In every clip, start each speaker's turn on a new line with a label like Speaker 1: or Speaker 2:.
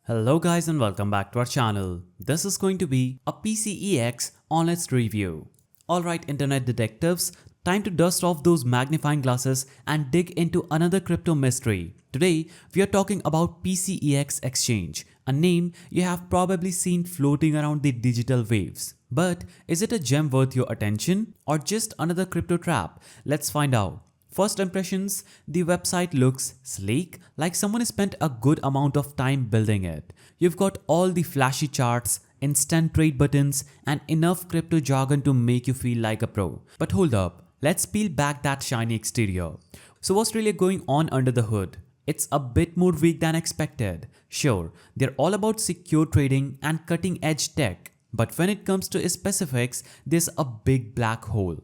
Speaker 1: Hello guys and welcome back to our channel. This is going to be a PCEX honest review. Alright internet detectives, time to dust off those magnifying glasses and dig into another crypto mystery. Today we are talking about PCEX exchange, a name you have probably seen floating around the digital waves. But is it a gem worth your attention or just another crypto trap? Let's find out. First impressions, the website looks sleek, like someone spent a good amount of time building it. You've got all the flashy charts, instant trade buttons, and enough crypto jargon to make you feel like a pro. But hold up, let's peel back that shiny exterior. So what's really going on under the hood? It's a bit more weak than expected. Sure, they're all about secure trading and cutting edge tech. But when it comes to specifics, there's a big black hole.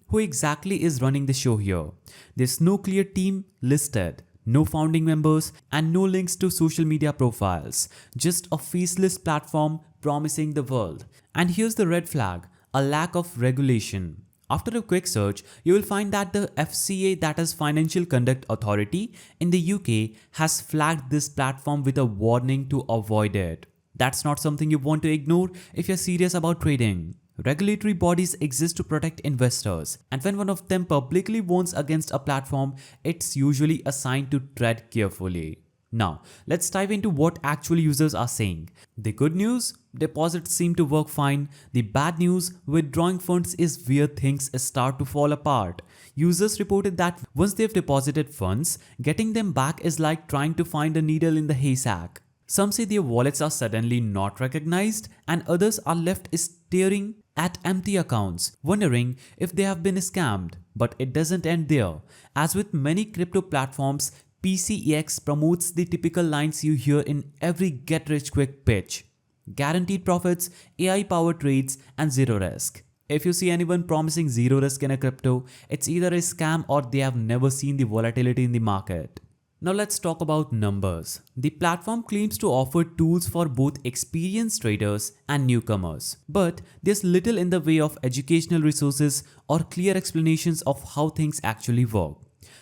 Speaker 1: Who exactly is running the show here? There's no clear team listed, no founding members, and no links to social media profiles. Just a faceless platform promising the world. And here's the red flag, a lack of regulation. After a quick search, you will find that the FCA, that is Financial Conduct Authority, in the UK has flagged this platform with a warning to avoid it. That's not something you want to ignore if you're serious about trading. Regulatory bodies exist to protect investors, and when one of them publicly warns against a platform, it's usually a sign to tread carefully. Now, let's dive into what actual users are saying. The good news? Deposits seem to work fine. The bad news? Withdrawing funds is where things start to fall apart. Users reported that once they've deposited funds, getting them back is like trying to find a needle in the haystack. Some say their wallets are suddenly not recognized, and others are left staring at empty accounts, wondering if they have been scammed. But it doesn't end there. As with many crypto platforms, PCEX promotes the typical lines you hear in every get-rich-quick pitch. Guaranteed profits, AI-powered trades, and zero risk. If you see anyone promising zero risk in a crypto, it's either a scam or they have never seen the volatility in the market. Now let's talk about numbers. The platform claims to offer tools for both experienced traders and newcomers. But there's little in the way of educational resources or clear explanations of how things actually work.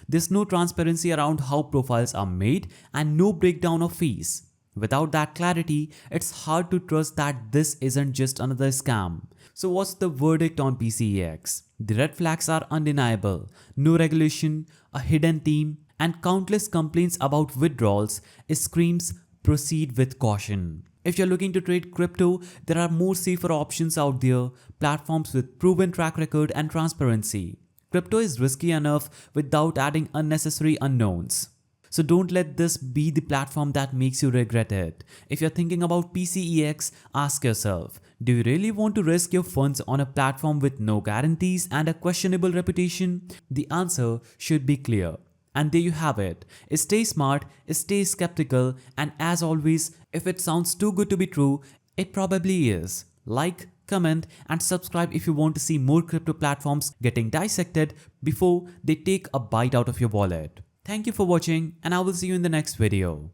Speaker 1: There's no transparency around how profiles are made and no breakdown of fees. Without that clarity, it's hard to trust that this isn't just another scam. So what's the verdict on PCEX? The red flags are undeniable. No regulation, a hidden team, and countless complaints about withdrawals screams proceed with caution. If you're looking to trade crypto, there are more safer options out there, platforms with proven track record and transparency. Crypto is risky enough without adding unnecessary unknowns. So don't let this be the platform that makes you regret it. If you're thinking about PCEX, ask yourself, do you really want to risk your funds on a platform with no guarantees and a questionable reputation? The answer should be clear. And there you have it. Stay smart, stay skeptical, and as always, if it sounds too good to be true, it probably is. Like, comment, and subscribe if you want to see more crypto platforms getting dissected before they take a bite out of your wallet. Thank you for watching, and I will see you in the next video.